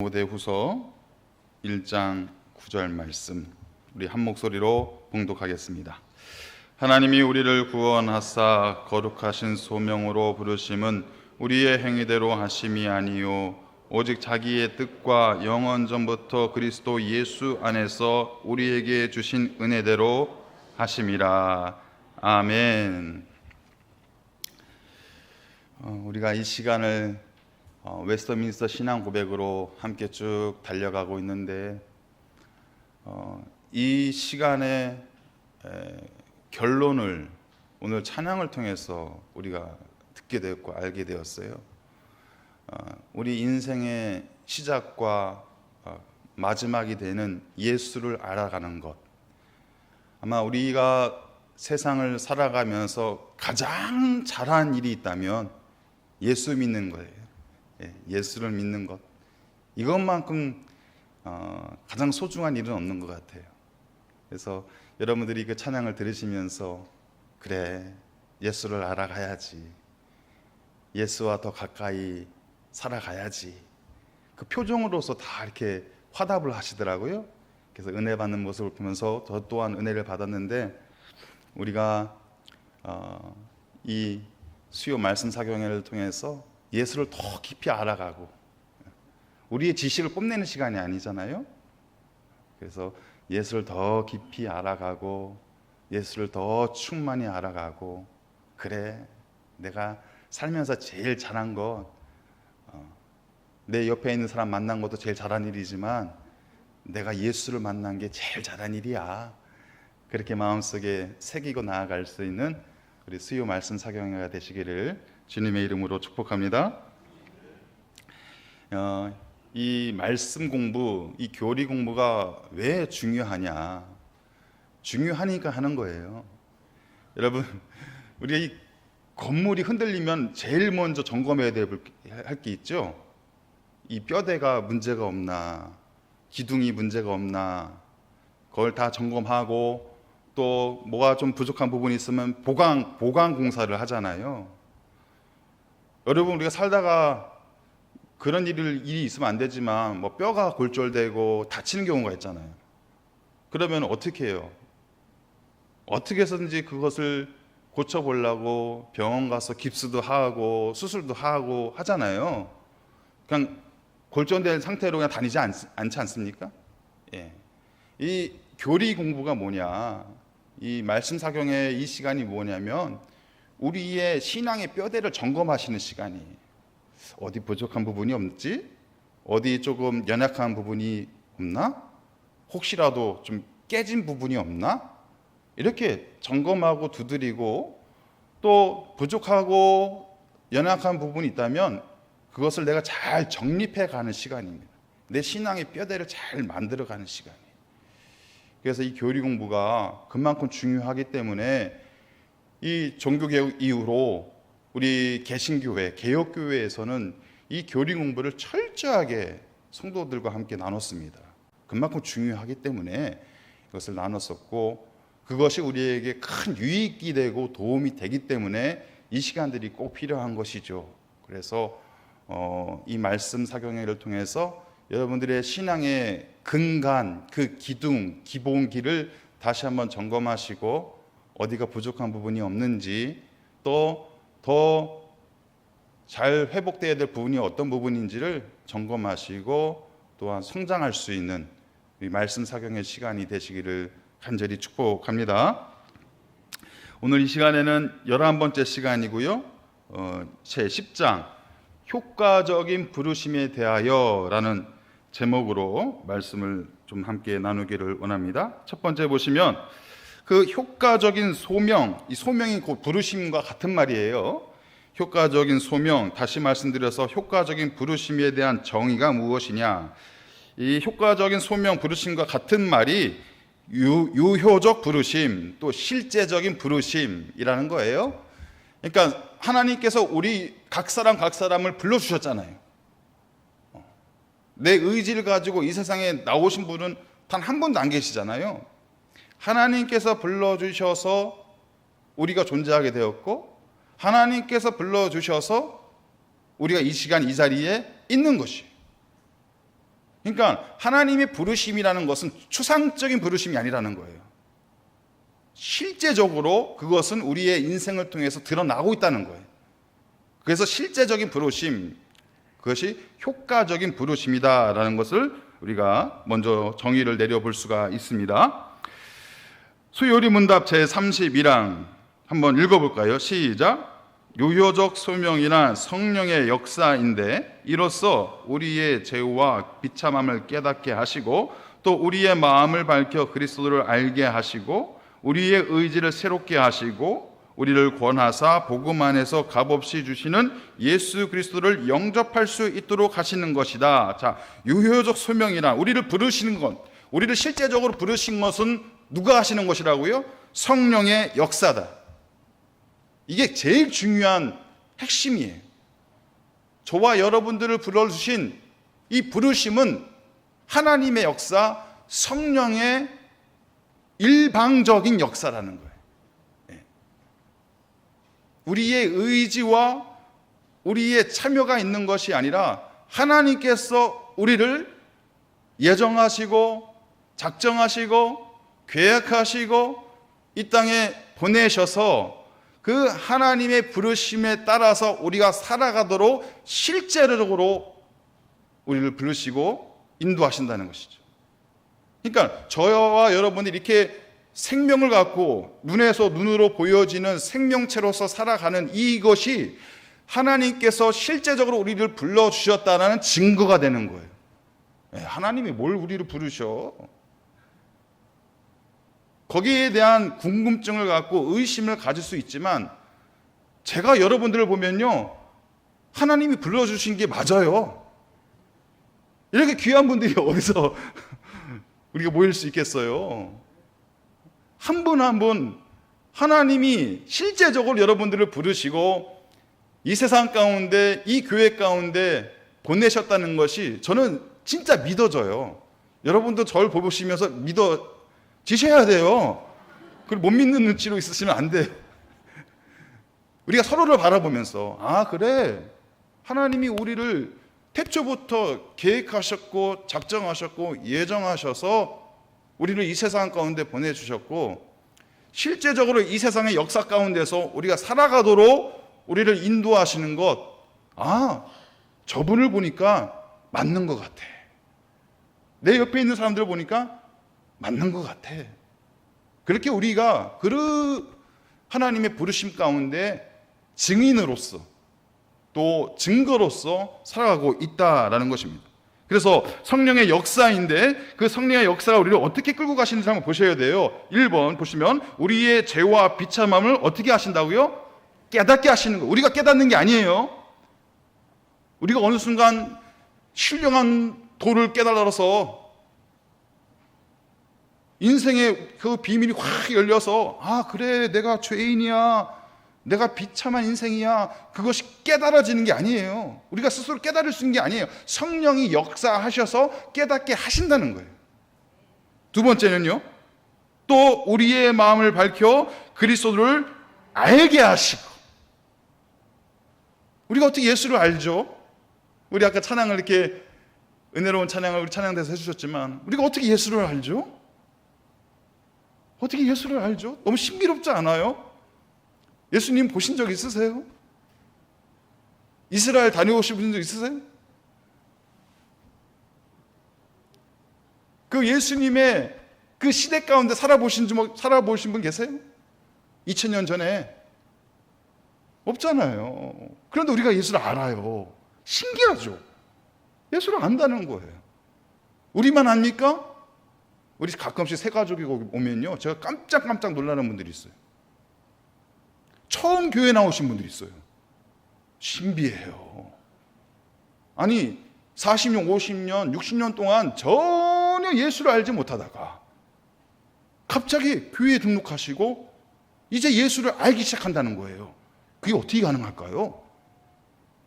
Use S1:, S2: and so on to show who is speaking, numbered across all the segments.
S1: 디모데후서 1장 9절 말씀 우리 한 목소리로 봉독하겠습니다. 하나님이 우리를 구원하사 거룩하신 소명으로 부르심은 우리의 행위대로 하심이 아니요 오직 자기의 뜻과 영원 전부터 그리스도 예수 안에서 우리에게 주신 은혜대로 하심이라. 아멘. 우리가 이 시간을 웨스트민스터 신앙 고백으로 함께 쭉 달려가고 있는데 이 시간의 결론을 오늘 찬양을 통해서 우리가 듣게 되었고 알게 되었어요. 우리 인생의 시작과 마지막이 되는 예수를 알아가는 것, 아마 우리가 세상을 살아가면서 가장 잘한 일이 있다면 예수 믿는 거예요. 예수를 믿는 것, 이것만큼 가장 소중한 일은 없는 것 같아요. 그래서 여러분들이 그 찬양을 들으시면서 그래, 예수를 알아가야지, 예수와 더 가까이 살아가야지, 그 표정으로서 다 이렇게 화답을 하시더라고요. 그래서 은혜 받는 모습을 보면서 저 또한 은혜를 받았는데, 우리가 이 수요 말씀 사경회를 통해서 예수를 더 깊이 알아가고, 우리의 지식을 뽐내는 시간이 아니잖아요. 그래서 예수를 더 깊이 알아가고, 예수를 더 충만히 알아가고, 그래, 내가 살면서 제일 잘한 것, 내 옆에 있는 사람 만난 것도 제일 잘한 일이지만 내가 예수를 만난 게 제일 잘한 일이야. 그렇게 마음속에 새기고 나아갈 수 있는 우리 수요 말씀 사경회가 되시기를 주님의 이름으로 축복합니다. 이 말씀 공부, 이 교리 공부가 왜 중요하냐? 중요하니까 하는 거예요. 여러분, 우리가 이 건물이 흔들리면 제일 먼저 점검해야 할 게 있죠. 이 뼈대가 문제가 없나, 기둥이 문제가 없나, 그걸 다 점검하고, 또 뭐가 좀 부족한 부분이 있으면 보강 공사를 하잖아요. 여러분, 우리가 살다가 그런 일이 있으면 안 되지만 뭐 뼈가 골절되고 다치는 경우가 있잖아요. 그러면 어떻게 해요? 어떻게 해서든지 그것을 고쳐보려고 병원 가서 깁스도 하고 수술도 하고 하잖아요. 그냥 골절된 상태로 그냥 다니지 않지 않습니까? 예. 이 교리 공부가 뭐냐, 이 말씀 사경의 이 시간이 뭐냐면 우리의 신앙의 뼈대를 점검하시는 시간이, 어디 부족한 부분이 없지? 어디 조금 연약한 부분이 없나? 혹시라도 좀 깨진 부분이 없나? 이렇게 점검하고 두드리고, 또 부족하고 연약한 부분이 있다면 그것을 내가 잘 정립해 가는 시간입니다. 내 신앙의 뼈대를 잘 만들어 가는 시간이에요. 그래서 이 교리 공부가 그만큼 중요하기 때문에 이 종교개혁 이후로 우리 개신교회, 개혁교회에서는 이 교리 공부를 철저하게 성도들과 함께 나눴습니다. 그만큼 중요하기 때문에 이것을 나눴었고, 그것이 우리에게 큰 유익이 되고 도움이 되기 때문에 이 시간들이 꼭 필요한 것이죠. 그래서 이 말씀 사경회를 통해서 여러분들의 신앙의 근간, 그 기둥, 기본기를 다시 한번 점검하시고, 어디가 부족한 부분이 없는지, 또 더 잘 회복되어야 될 부분이 어떤 부분인지를 점검하시고 또한 성장할 수 있는 이 말씀 사경의 시간이 되시기를 간절히 축복합니다. 오늘 이 시간에는 11번째 시간이고요. 제 10장 효과적인 부르심에 대하여 라는 제목으로 말씀을 좀 함께 나누기를 원합니다. 첫 번째 보시면 그 효과적인 소명, 이 소명이 곧 부르심과 같은 말이에요. 효과적인 소명, 다시 말씀드려서 효과적인 부르심에 대한 정의가 무엇이냐? 이 효과적인 소명, 부르심과 같은 말이 유효적 부르심, 또 실제적인 부르심이라는 거예요. 그러니까 하나님께서 우리 각 사람을 불러주셨잖아요. 내 의지를 가지고 이 세상에 나오신 분은 단 한 분도 안 계시잖아요. 하나님께서 불러주셔서 우리가 존재하게 되었고, 하나님께서 불러주셔서 우리가 이 시간 이 자리에 있는 것이에요. 그러니까 하나님의 부르심이라는 것은 추상적인 부르심이 아니라는 거예요. 실제적으로 그것은 우리의 인생을 통해서 드러나고 있다는 거예요. 그래서 실제적인 부르심, 그것이 효과적인 부르심이다라는 것을 우리가 먼저 정의를 내려볼 수가 있습니다. 수요리문답 제32랑 한번 읽어볼까요? 시작. 유효적 소명이나 성령의 역사인데 이로써 우리의 죄와 비참함을 깨닫게 하시고 또 우리의 마음을 밝혀 그리스도를 알게 하시고 우리의 의지를 새롭게 하시고 우리를 권하사 복음 안에서 값없이 주시는 예수 그리스도를 영접할 수 있도록 하시는 것이다. 자, 유효적 소명이란 우리를 부르시는 것, 우리를 실제적으로 부르신 것은 누가 하시는 것이라고요? 성령의 역사다. 이게 제일 중요한 핵심이에요. 저와 여러분들을 불러주신 이 부르심은 하나님의 역사, 성령의 일방적인 역사라는 거예요. 우리의 의지와 우리의 참여가 있는 것이 아니라 하나님께서 우리를 예정하시고 작정하시고 계획하시고 이 땅에 보내셔서 그 하나님의 부르심에 따라서 우리가 살아가도록 실제적으로 우리를 부르시고 인도하신다는 것이죠. 그러니까 저와 여러분이 이렇게 생명을 갖고 눈에서 눈으로 보여지는 생명체로서 살아가는 이것이 하나님께서 실제적으로 우리를 불러주셨다는 증거가 되는 거예요. 하나님이 뭘 우리를 부르셔? 거기에 대한 궁금증을 갖고 의심을 가질 수 있지만 제가 여러분들을 보면요, 하나님이 불러주신 게 맞아요. 이렇게 귀한 분들이 어디서 우리가 모일 수 있겠어요? 한 분 한 분 하나님이 실제적으로 여러분들을 부르시고 이 세상 가운데, 이 교회 가운데 보내셨다는 것이 저는 진짜 믿어져요. 여러분도 저를 보시면서 믿어지셔야 돼요. 그걸 못 믿는 눈치로 있으시면 안 돼요. 우리가 서로를 바라보면서 아 그래, 하나님이 우리를 태초부터 계획하셨고 작정하셨고 예정하셔서 우리를 이 세상 가운데 보내주셨고 실제적으로 이 세상의 역사 가운데서 우리가 살아가도록 우리를 인도하시는 것, 아 저분을 보니까 맞는 것 같아. 내 옆에 있는 사람들을 보니까 맞는 것 같아. 그렇게 우리가 그 하나님의 부르심 가운데 증인으로서 또 증거로서 살아가고 있다라는 것입니다. 그래서 성령의 역사인데 그 성령의 역사가 우리를 어떻게 끌고 가시는지 한번 보셔야 돼요. 1번 보시면 우리의 죄와 비참함을 어떻게 하신다고요? 깨닫게 하시는 거예요. 우리가 깨닫는 게 아니에요. 우리가 어느 순간 신령한 도를 깨달아서 인생의 그 비밀이 확 열려서 아 그래 내가 죄인이야, 내가 비참한 인생이야, 그것이 깨달아지는 게 아니에요. 우리가 스스로 깨달을 수 있는 게 아니에요. 성령이 역사하셔서 깨닫게 하신다는 거예요. 두 번째는요, 또 우리의 마음을 밝혀 그리스도를 알게 하시고. 우리가 어떻게 예수를 알죠? 우리 아까 찬양을 이렇게 은혜로운 찬양을 우리 찬양대에서 해주셨지만 우리가 어떻게 예수를 알죠? 어떻게 예수를 알죠? 너무 신비롭지 않아요? 예수님 보신 적 있으세요? 이스라엘 다녀오신 분들 있으세요? 그 예수님의 그 시대 가운데 살아보신 분 계세요? 2000년 전에 없잖아요. 그런데 우리가 예수를 알아요. 신기하죠? 예수를 안다는 거예요. 우리만 압니까? 우리 가끔씩 새 가족이 오면요, 제가 깜짝깜짝 놀라는 분들이 있어요. 처음 교회 나오신 분들이 있어요. 신비해요. 아니 40년, 50년, 60년 동안 전혀 예수를 알지 못하다가 갑자기 교회에 등록하시고 이제 예수를 알기 시작한다는 거예요. 그게 어떻게 가능할까요?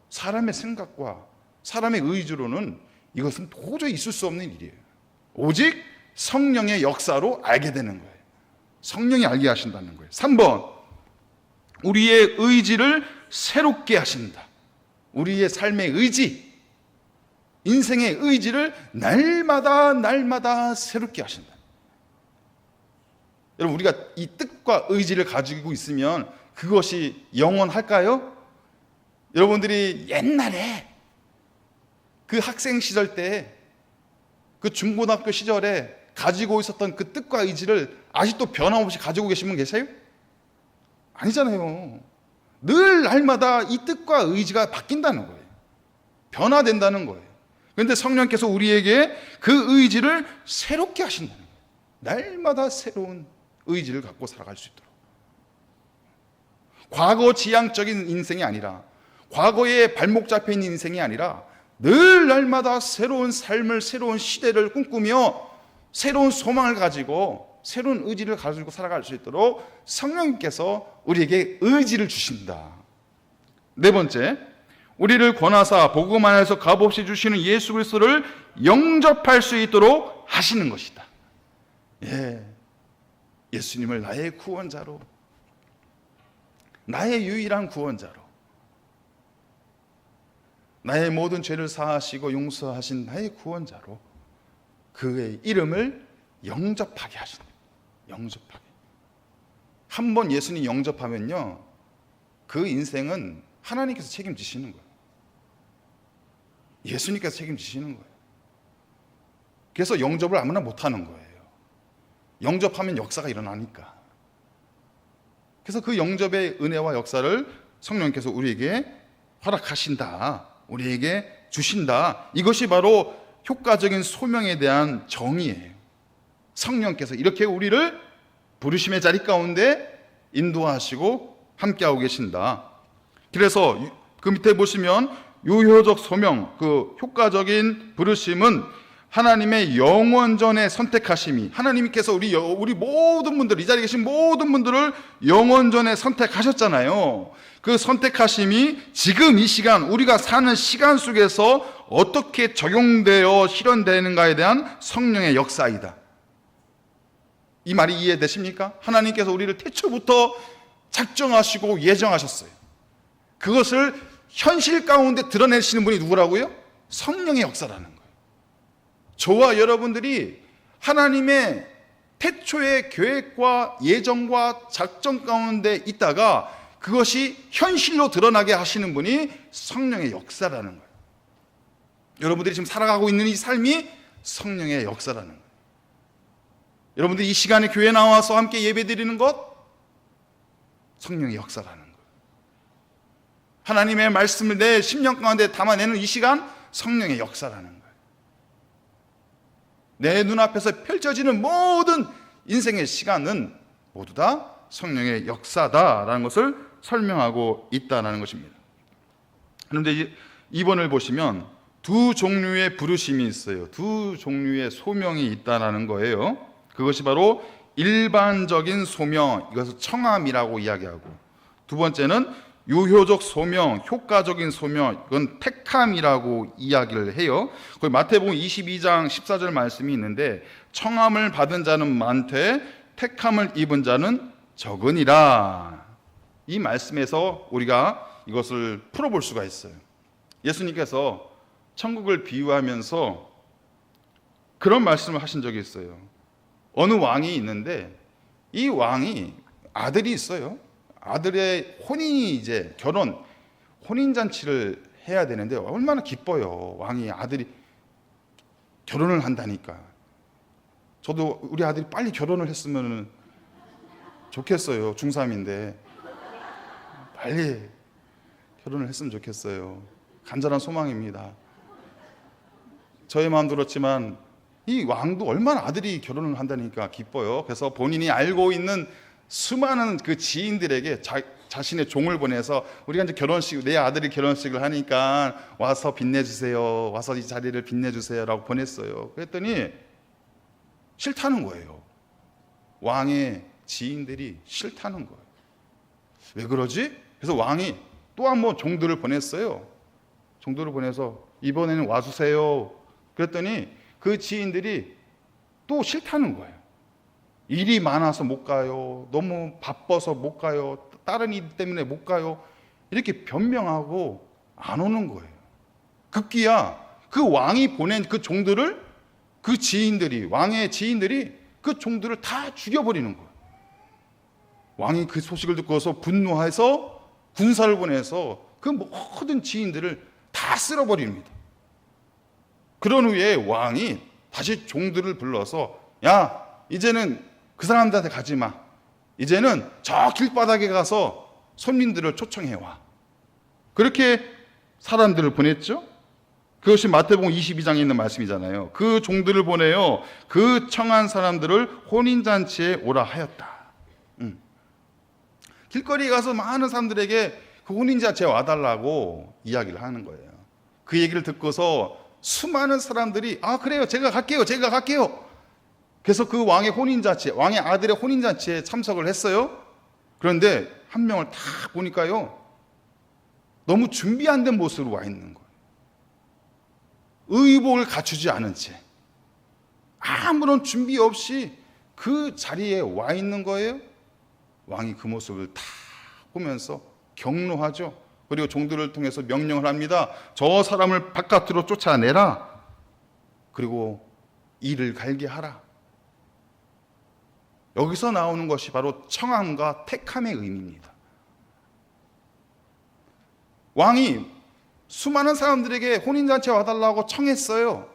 S1: 사람의 생각과 사람의 의지로는 이것은 도저히 있을 수 없는 일이에요. 오직 성령의 역사로 알게 되는 거예요. 성령이 알게 하신다는 거예요. 3번, 우리의 의지를 새롭게 하신다. 우리의 삶의 의지, 인생의 의지를 날마다 새롭게 하신다. 여러분, 우리가 이 뜻과 의지를 가지고 있으면 그것이 영원할까요? 여러분들이 옛날에 그 학생 시절 때, 그 중고등학교 시절에 가지고 있었던 그 뜻과 의지를 아직도 변함없이 가지고 계신 분 계세요? 아니잖아요. 늘 날마다 이 뜻과 의지가 바뀐다는 거예요. 변화된다는 거예요. 그런데 성령께서 우리에게 그 의지를 새롭게 하신다는 거예요. 날마다 새로운 의지를 갖고 살아갈 수 있도록. 과거 지향적인 인생이 아니라, 과거에 발목 잡혀 있는 인생이 아니라 늘 날마다 새로운 삶을, 새로운 시대를 꿈꾸며 새로운 소망을 가지고 새로운 의지를 가지고 살아갈 수 있도록 성령님께서 우리에게 의지를 주신다. 네 번째, 우리를 권하사 복음 안에서 값없이 주시는 예수 그리스도를 영접할 수 있도록 하시는 것이다. 예수님을 나의 구원자로, 나의 유일한 구원자로, 나의 모든 죄를 사하시고 용서하신 나의 구원자로 그의 이름을 영접하게 하신다. 영접하게. 한 번 예수님 영접하면요, 그 인생은 하나님께서 책임지시는 거예요. 예수님께서 책임지시는 거예요. 그래서 영접을 아무나 못하는 거예요. 영접하면 역사가 일어나니까. 그래서 그 영접의 은혜와 역사를 성령님께서 우리에게 허락하신다, 우리에게 주신다. 이것이 바로 효과적인 소명에 대한 정의예요. 성령께서 이렇게 우리를 부르심의 자리 가운데 인도하시고 함께하고 계신다. 그래서 그 밑에 보시면 유효적 소명, 그 효과적인 부르심은 하나님의 영원전에 선택하심이, 하나님께서 우리 모든 분들, 이 자리에 계신 모든 분들을 영원전에 선택하셨잖아요. 그 선택하심이 지금 이 시간, 우리가 사는 시간 속에서 어떻게 적용되어 실현되는가에 대한 성령의 역사이다. 이 말이 이해되십니까? 하나님께서 우리를 태초부터 작정하시고 예정하셨어요. 그것을 현실 가운데 드러내시는 분이 누구라고요? 성령의 역사라는 거예요. 저와 여러분들이 하나님의 태초의 계획과 예정과 작정 가운데 있다가 그것이 현실로 드러나게 하시는 분이 성령의 역사라는 거예요. 여러분들이 지금 살아가고 있는 이 삶이 성령의 역사라는 거예요. 여러분들이 이 시간에 교회에 나와서 함께 예배드리는 것, 성령의 역사라는 거예요. 하나님의 말씀을 내 심령 가운데 담아내는 이 시간, 성령의 역사라는 거예요. 내 눈앞에서 펼쳐지는 모든 인생의 시간은 모두 다 성령의 역사다라는 것을 설명하고 있다는 것입니다. 그런데 2번을 보시면 두 종류의 부르심이 있어요. 두 종류의 소명이 있다는 거예요. 그것이 바로 일반적인 소명, 이것을 청함이라고 이야기하고, 두 번째는 유효적 소명, 효과적인 소명, 이건 택함이라고 이야기를 해요. 거기 마태복음 22장 14절 말씀이 있는데, 청함을 받은 자는 많되 택함을 입은 자는 적으니라. 이 말씀에서 우리가 이것을 풀어볼 수가 있어요. 예수님께서 천국을 비유하면서 그런 말씀을 하신 적이 있어요. 어느 왕이 있는데 이 왕이 아들이 있어요. 아들의 혼인이 이제 혼인잔치를 해야 되는데 얼마나 기뻐요. 왕이 아들이 결혼을 한다니까. 저도 우리 아들이 빨리 결혼을 했으면 좋겠어요. 중3인데 빨리 결혼을 했으면 좋겠어요. 간절한 소망입니다. 저의 마음도 그렇지만 이 왕도 얼마나 아들이 결혼을 한다니까 기뻐요. 그래서 본인이 알고 있는 수많은 그 지인들에게 자신의 종을 보내서 우리가 이제 내 아들이 결혼식을 하니까 와서 빛내주세요. 와서 이 자리를 빛내주세요라고 보냈어요. 그랬더니 싫다는 거예요. 왕의 지인들이 싫다는 거예요. 왜 그러지? 그래서 왕이 또 한 번 종들을 보냈어요. 종들을 보내서 이번에는 와주세요. 그랬더니 그 지인들이 또 싫다는 거예요. 일이 많아서 못 가요. 너무 바빠서 못 가요. 다른 일 때문에 못 가요. 이렇게 변명하고 안 오는 거예요. 급기야 그 왕이 보낸 그 종들을, 그 지인들이, 왕의 지인들이 그 종들을 다 죽여버리는 거예요. 왕이 그 소식을 듣고서 분노해서 군사를 보내서 그 모든 지인들을 다 쓸어버립니다. 그런 후에 왕이 다시 종들을 불러서, 야, 이제는 그 사람들한테 가지 마. 이제는 저 길바닥에 가서 손님들을 초청해와. 그렇게 사람들을 보냈죠. 그것이 마태복음 22장에 있는 말씀이잖아요. 그 종들을 보내요, 그 청한 사람들을 혼인잔치에 오라 하였다. 길거리에 가서 많은 사람들에게 그 혼인잔치에 와달라고 이야기를 하는 거예요. 그 얘기를 듣고서 수많은 사람들이, 아, 그래요, 제가 갈게요. 그래서 그 왕의 혼인잔치에, 왕의 아들의 혼인잔치에 참석을 했어요. 그런데 한 명을 딱 보니까요, 너무 준비 안 된 모습으로 와 있는 거예요. 의복을 갖추지 않은 채 아무런 준비 없이 그 자리에 와 있는 거예요. 왕이 그 모습을 다 보면서 경노하죠. 그리고 종들을 통해서 명령을 합니다. 저 사람을 바깥으로 쫓아내라. 그리고 이를 갈게 하라. 여기서 나오는 것이 바로 청함과 택함의 의미입니다. 왕이 수많은 사람들에게 혼인잔치에 와달라고 청했어요.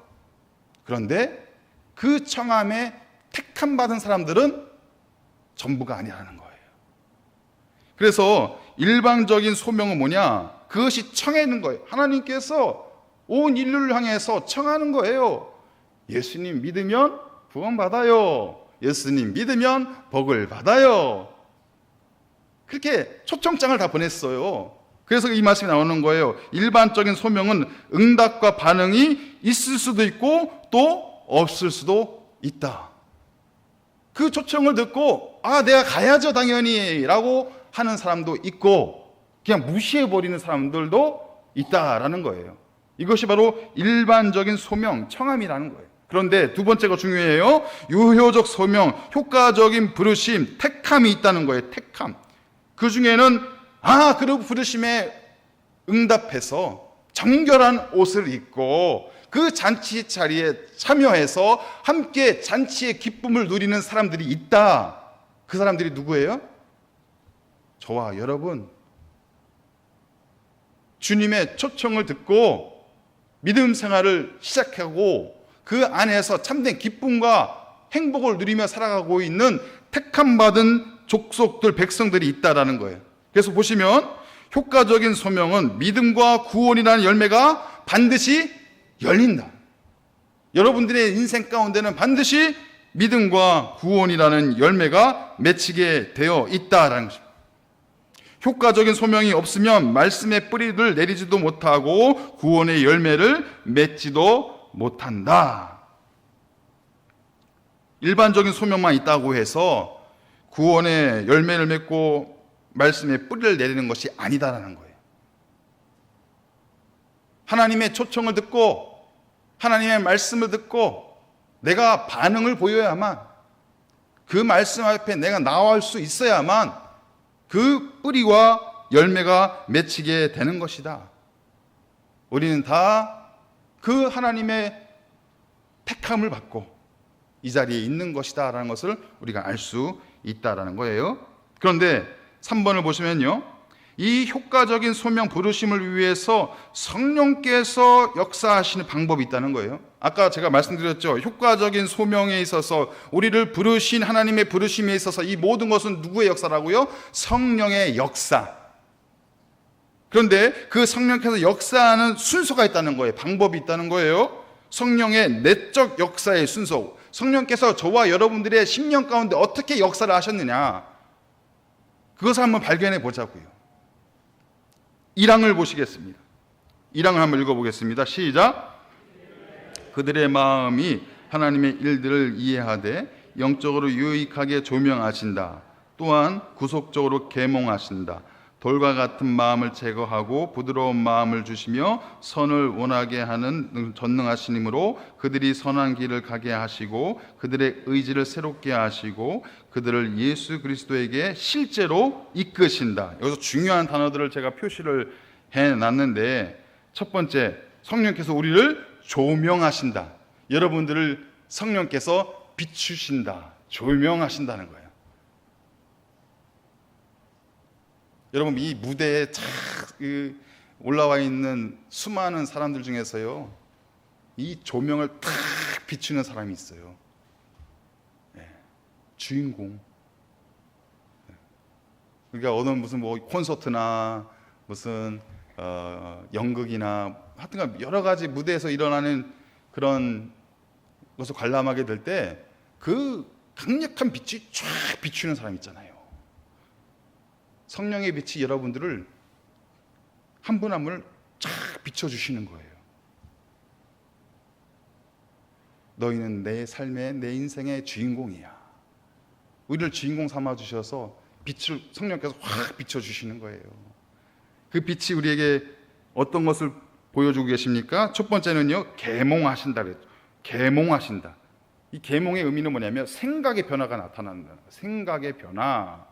S1: 그런데 그 청함에 택함받은 사람들은 전부가 아니라는 거예요. 그래서 일방적인 소명은 뭐냐? 그것이 청하는 거예요. 하나님께서 온 인류를 향해서 청하는 거예요. 예수님 믿으면 구원받아요. 예수님 믿으면 복을 받아요. 그렇게 초청장을 다 보냈어요. 그래서 이 말씀이 나오는 거예요. 일반적인 소명은 응답과 반응이 있을 수도 있고 또 없을 수도 있다. 그 초청을 듣고, 아, 내가 가야죠 당연히 라고 하는 사람도 있고, 그냥 무시해버리는 사람들도 있다라는 거예요. 이것이 바로 일반적인 소명, 청함이라는 거예요. 그런데 두 번째가 중요해요. 유효적 소명, 효과적인 부르심, 택함이 있다는 거예요. 택함. 그 중에는 그 부르심에 응답해서 정결한 옷을 입고 그 잔치 자리에 참여해서 함께 잔치의 기쁨을 누리는 사람들이 있다. 그 사람들이 누구예요? 저와 여러분. 주님의 초청을 듣고 믿음 생활을 시작하고 그 안에서 참된 기쁨과 행복을 누리며 살아가고 있는 택함받은 족속들, 백성들이 있다라는 거예요. 그래서 보시면 효과적인 소명은 믿음과 구원이라는 열매가 반드시 열린다. 여러분들의 인생 가운데는 반드시 믿음과 구원이라는 열매가 맺히게 되어 있다라는 것입니다. 효과적인 소명이 없으면 말씀의 뿌리를 내리지도 못하고 구원의 열매를 맺지도 못한다. 일반적인 소명만 있다고 해서 구원의 열매를 맺고 말씀의 뿌리를 내리는 것이 아니다라는 거예요. 하나님의 초청을 듣고 하나님의 말씀을 듣고 내가 반응을 보여야만, 그 말씀 앞에 내가 나올 수 있어야만 그 뿌리와 열매가 맺히게 되는 것이다. 우리는 다 그 하나님의 택함을 받고 이 자리에 있는 것이다 라는 것을 우리가 알 수 있다라는 거예요. 그런데 3번을 보시면요, 이 효과적인 소명 부르심을 위해서 성령께서 역사하시는 방법이 있다는 거예요. 아까 제가 말씀드렸죠. 효과적인 소명에 있어서 우리를 부르신 하나님의 부르심에 있어서 이 모든 것은 누구의 역사라고요? 성령의 역사. 그런데 그 성령께서 역사하는 순서가 있다는 거예요. 방법이 있다는 거예요. 성령의 내적 역사의 순서. 성령께서 저와 여러분들의 심령 가운데 어떻게 역사를 하셨느냐, 그것을 한번 발견해 보자고요. 1항을 보시겠습니다. 1항을 한번 읽어보겠습니다. 시작. 그들의 마음이 하나님의 일들을 이해하되 영적으로 유익하게 조명하신다. 또한 구속적으로 계몽하신다. 돌과 같은 마음을 제거하고 부드러운 마음을 주시며 선을 원하게 하는 전능하신 힘으로 그들이 선한 길을 가게 하시고 그들의 의지를 새롭게 하시고 그들을 예수 그리스도에게 실제로 이끄신다. 여기서 중요한 단어들을 제가 표시를 해놨는데, 첫 번째, 성령께서 우리를 조명하신다. 여러분들을 성령께서 비추신다, 조명하신다는 거예요. 여러분, 이 무대에 올라와 있는 수많은 사람들 중에서요, 이 조명을 탁 비추는 사람이 있어요. 주인공. 그러니까 어느 무슨 콘서트나 무슨 연극이나 하여튼 여러 가지 무대에서 일어나는 그런 것을 관람하게 될 때 그 강력한 빛이 쫙 비추는 사람 있잖아요. 성령의 빛이 여러분들을 한 분 한 분을 쫙 비춰주시는 거예요. 너희는 내 삶의, 내 인생의 주인공이야. 우리를 주인공 삼아주셔서 빛을 성령께서 확 비춰주시는 거예요. 그 빛이 우리에게 어떤 것을 보여주고 계십니까? 첫 번째는요, 계몽하신다 그랬죠. 계몽하신다. 이 계몽의 의미는 뭐냐면 생각의 변화가 나타난다. 생각의 변화.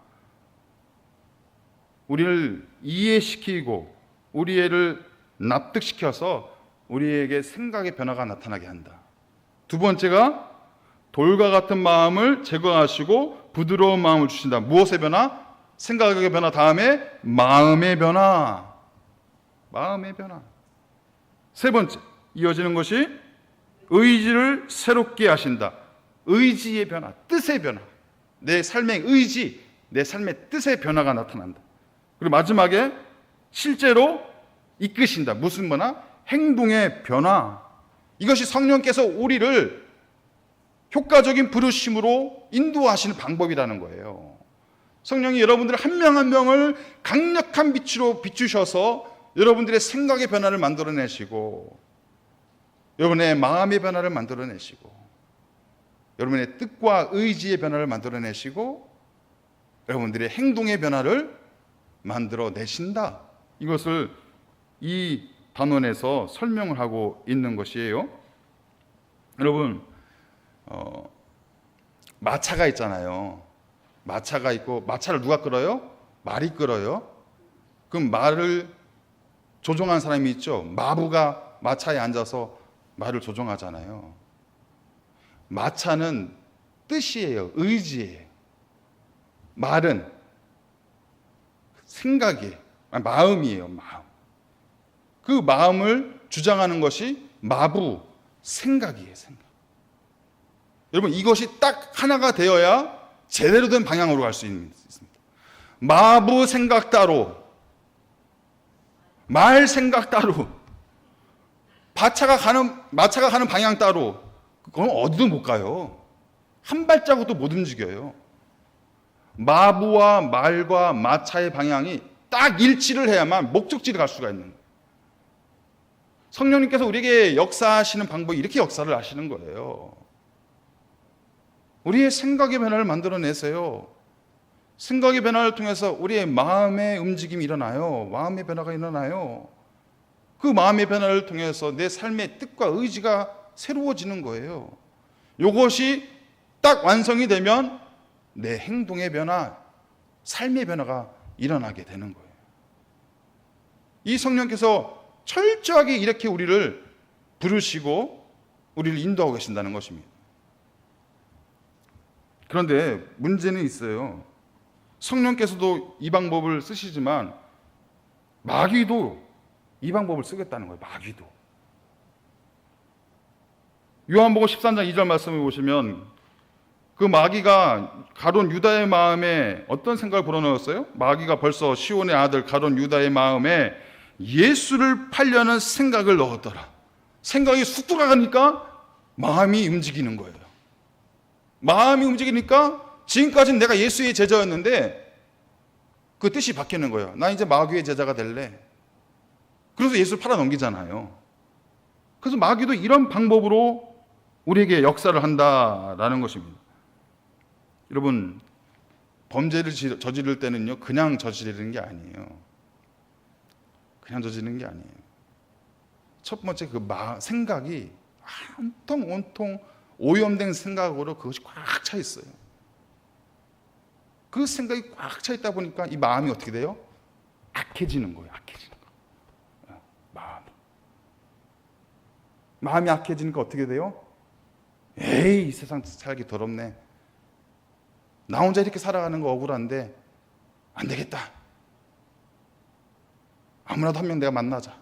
S1: 우리를 이해시키고 우리를 납득시켜서 우리에게 생각의 변화가 나타나게 한다. 두 번째가 돌과 같은 마음을 제거하시고 부드러운 마음을 주신다. 무엇의 변화? 생각의 변화 다음에 마음의 변화. 마음의 변화. 세 번째, 이어지는 것이 의지를 새롭게 하신다. 의지의 변화, 뜻의 변화. 내 삶의 의지, 내 삶의 뜻의 변화가 나타난다. 그리고 마지막에 실제로 이끄신다. 무슨 변화? 행동의 변화. 이것이 성령께서 우리를 효과적인 부르심으로 인도하시는 방법이라는 거예요. 성령이 여러분들 한 명 한 명을 강력한 빛으로 비추셔서 여러분들의 생각의 변화를 만들어내시고 여러분의 마음의 변화를 만들어내시고 여러분의 뜻과 의지의 변화를 만들어내시고 여러분들의 행동의 변화를 만들어내신다. 이것을 이 단원에서 설명을 하고 있는 것이에요. 여러분, 마차가 있잖아요. 마차가 있고 마차를 누가 끌어요? 말이 끌어요. 그럼 말을 조종하는 사람이 있죠. 마부가 마차에 앉아서 말을 조종하잖아요. 마차는 뜻이에요. 의지예요. 말은 생각이에요. 마음이에요. 마음. 그 마음을 주장하는 것이 마부, 생각이에요. 생각. 여러분, 이것이 딱 하나가 되어야 제대로 된 방향으로 갈 수 있습니다. 마부 생각 따로, 말 생각 따로, 마차가 가는 방향 따로, 그건 어디도 못 가요. 한 발자국도 못 움직여요. 마부와 말과 마차의 방향이 딱 일치를 해야만 목적지를 갈 수가 있는 거예요. 성령님께서 우리에게 역사하시는 방법이 이렇게 역사를 하시는 거예요. 우리의 생각의 변화를 만들어내세요. 생각의 변화를 통해서 우리의 마음의 움직임이 일어나요. 마음의 변화가 일어나요. 그 마음의 변화를 통해서 내 삶의 뜻과 의지가 새로워지는 거예요. 이것이 딱 완성이 되면 내 행동의 변화, 삶의 변화가 일어나게 되는 거예요. 이 성령께서 철저하게 이렇게 우리를 부르시고 우리를 인도하고 계신다는 것입니다. 그런데 문제는 있어요. 성령께서도 이 방법을 쓰시지만 마귀도 이 방법을 쓰겠다는 거예요. 마귀도. 요한복음 13장 2절 말씀을 보시면 그 마귀가 가룟 유다의 마음에 어떤 생각을 불어넣었어요? 마귀가 벌써 시온의 아들 가룟 유다의 마음에 예수를 팔려는 생각을 넣었더라. 생각이 쑥 들어가니까 마음이 움직이는 거예요. 마음이 움직이니까 지금까지는 내가 예수의 제자였는데 그 뜻이 바뀌는 거예요. 나 이제 마귀의 제자가 될래. 그래서 예수를 팔아 넘기잖아요. 그래서 마귀도 이런 방법으로 우리에게 역사를 한다라는 것입니다. 여러분, 범죄를 저지를 때는요, 그냥 저지르는 게 아니에요. 그냥 저지르는 게 아니에요. 첫 번째 생각이 온통 오염된 생각으로 그것이 꽉 차 있어요. 그 생각이 꽉 차 있다 보니까 이 마음이 어떻게 돼요? 악해지는 거예요. 악해지는 거. 마음이 약해지니까 어떻게 돼요? 에이, 이 세상 살기 더럽네. 나 혼자 이렇게 살아가는 거 억울한데 안 되겠다. 아무나도 한 명 내가 만나자.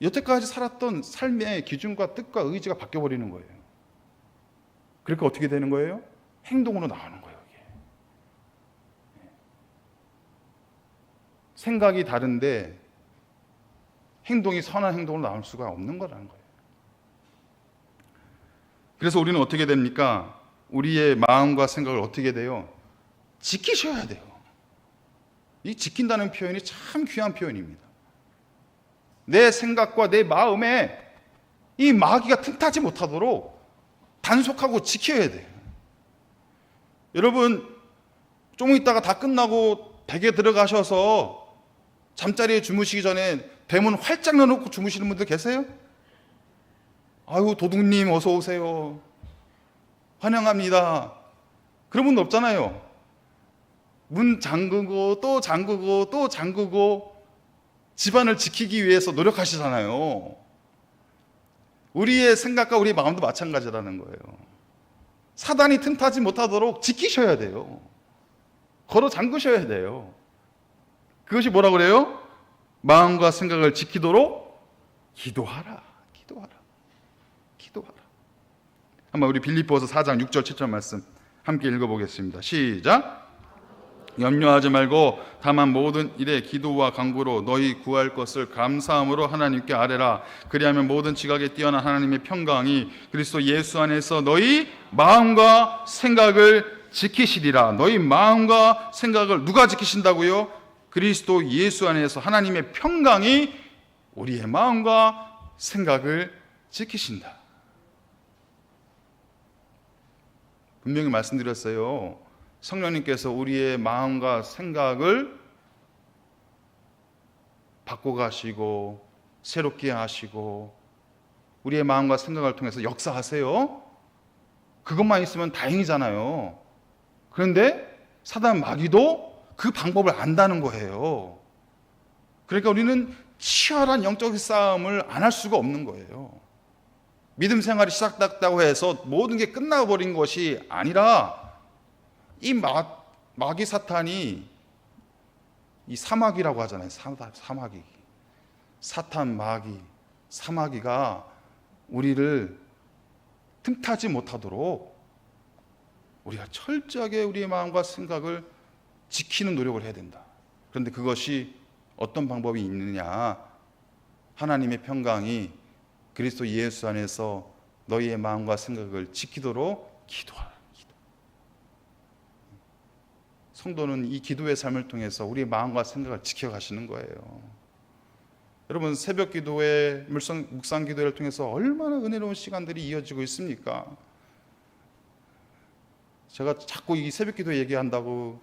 S1: 여태까지 살았던 삶의 기준과 뜻과 의지가 바뀌어버리는 거예요. 그러니까 어떻게 되는 거예요? 행동으로 나오는 거예요. 이게. 생각이 다른데 행동이 선한 행동으로 나올 수가 없는 거라는 거예요. 그래서 우리는 어떻게 됩니까? 우리의 마음과 생각을 어떻게 돼요? 지키셔야 돼요. 이 지킨다는 표현이 참 귀한 표현입니다. 내 생각과 내 마음에 이 마귀가 틈타지 못하도록 단속하고 지켜야 돼요. 여러분, 좀 있다가 다 끝나고 댁에 들어가셔서 잠자리에 주무시기 전에 대문 활짝 열어놓고 주무시는 분들 계세요? 아유, 도둑님 어서 오세요. 환영합니다. 그런 분도 없잖아요. 문 잠그고 또 잠그고 또 잠그고 집안을 지키기 위해서 노력하시잖아요. 우리의 생각과 우리의 마음도 마찬가지라는 거예요. 사단이 틈타지 못하도록 지키셔야 돼요. 걸어 잠그셔야 돼요. 그것이 뭐라 그래요? 마음과 생각을 지키도록 기도하라. 기도하라. 기도하라. 한번 우리 빌립보서 4장 6절 7절 말씀 함께 읽어보겠습니다. 시작. 염려하지 말고 다만 모든 일에 기도와 간구로 너희 구할 것을 감사함으로 하나님께 아뢰라. 그리하면 모든 지각에 뛰어난 하나님의 평강이 그리스도 예수 안에서 너희 마음과 생각을 지키시리라. 너희 마음과 생각을 누가 지키신다고요? 그리스도 예수 안에서 하나님의 평강이 우리의 마음과 생각을 지키신다. 분명히 말씀드렸어요. 성령님께서 우리의 마음과 생각을 바꿔가시고 새롭게 하시고 우리의 마음과 생각을 통해서 역사하세요. 그것만 있으면 다행이잖아요. 그런데 사단 마귀도 그 방법을 안다는 거예요. 그러니까 우리는 치열한 영적 싸움을 안 할 수가 없는 거예요. 믿음 생활이 시작됐다고 해서 모든 게 끝나버린 것이 아니라 이 마귀 사탄이 이 사마귀라고 하잖아요. 사마귀. 사탄 마귀, 사마귀가 우리를 틈타지 못하도록 우리가 철저하게 우리의 마음과 생각을 지키는 노력을 해야 된다. 그런데 그것이 어떤 방법이 있느냐? 하나님의 평강이 그리스도 예수 안에서 너희의 마음과 생각을 지키도록 기도하라. 성도는 이 기도의 삶을 통해서 우리의 마음과 생각을 지켜가시는 거예요. 여러분, 새벽 기도회, 묵상 기도회를 통해서 얼마나 은혜로운 시간들이 이어지고 있습니까? 제가 자꾸 이 새벽 기도 얘기한다고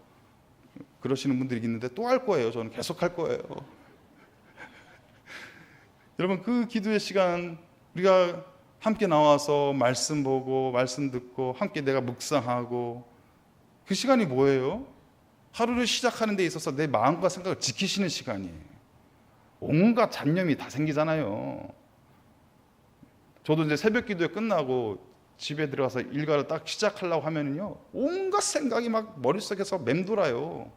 S1: 그러시는 분들이 있는데 또 할 거예요. 저는 계속 할 거예요. 여러분, 그 기도의 시간 우리가 함께 나와서 말씀 보고 말씀 듣고 함께 내가 묵상하고 그 시간이 뭐예요? 하루를 시작하는 데 있어서 내 마음과 생각을 지키시는 시간이에요. 온갖 잡념이 다 생기잖아요. 저도 이제 새벽 기도회 끝나고 집에 들어가서 일과를 딱 시작하려고 하면요, 온갖 생각이 막 머릿속에서 맴돌아요.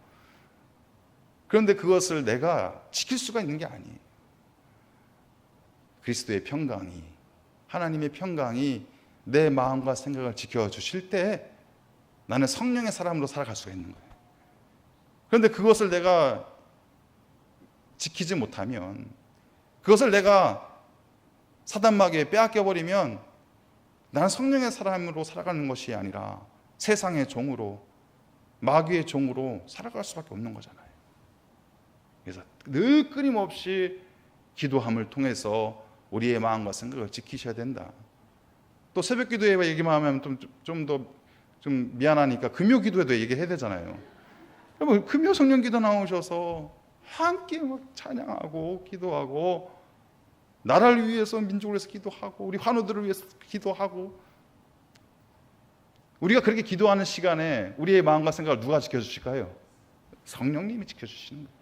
S1: 그런데 그것을 내가 지킬 수가 있는 게 아니에요. 그리스도의 평강이, 하나님의 평강이 내 마음과 생각을 지켜주실 때 나는 성령의 사람으로 살아갈 수가 있는 거예요. 그런데 그것을 내가 지키지 못하면, 그것을 내가 사단마귀에 빼앗겨버리면 나는 성령의 사람으로 살아가는 것이 아니라 세상의 종으로, 마귀의 종으로 살아갈 수밖에 없는 거잖아요. 그래서 늘 끊임없이 기도함을 통해서 우리의 마음과 생각을 지키셔야 된다. 또 새벽 기도회 얘기만 하면 좀 더 미안하니까 금요 기도회도 얘기해야 되잖아요. 여러분, 금요 성령 기도 나오셔서 함께 막 찬양하고 기도하고 나라를 위해서, 민족을 위해서 기도하고 우리 환우들을 위해서 기도하고, 우리가 그렇게 기도하는 시간에 우리의 마음과 생각을 누가 지켜주실까요? 성령님이 지켜주시는 거예요.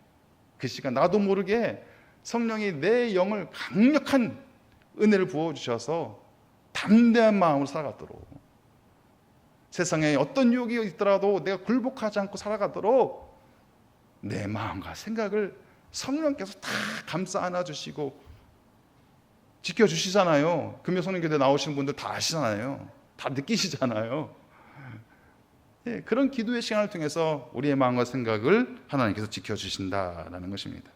S1: 그 시간 나도 모르게 성령이 내 영을 강력한 은혜를 부어주셔서 담대한 마음으로 살아가도록, 세상에 어떤 유혹이 있더라도 내가 굴복하지 않고 살아가도록 내 마음과 생각을 성령께서 다 감싸 안아주시고 지켜주시잖아요. 금요성령교대 나오시는 분들 다 아시잖아요. 다 느끼시잖아요. 예, 그런 기도의 시간을 통해서 우리의 마음과 생각을 하나님께서 지켜주신다라는 것입니다.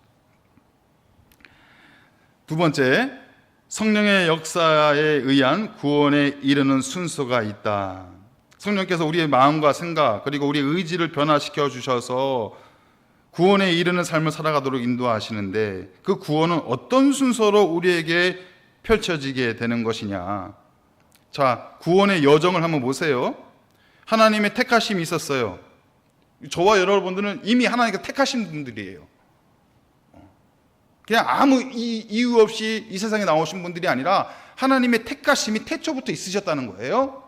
S1: 두 번째, 성령의 역사에 의한 구원에 이르는 순서가 있다. 성령께서 우리의 마음과 생각 그리고 우리의 의지를 변화시켜 주셔서 구원에 이르는 삶을 살아가도록 인도하시는데, 그 구원은 어떤 순서로 우리에게 펼쳐지게 되는 것이냐. 자, 구원의 여정을 한번 보세요. 하나님의 택하심이 있었어요. 저와 여러분들은 이미 하나님께서 택하신 분들이에요. 그냥 아무 이유 없이 이 세상에 나오신 분들이 아니라 하나님의 택하심이 태초부터 있으셨다는 거예요.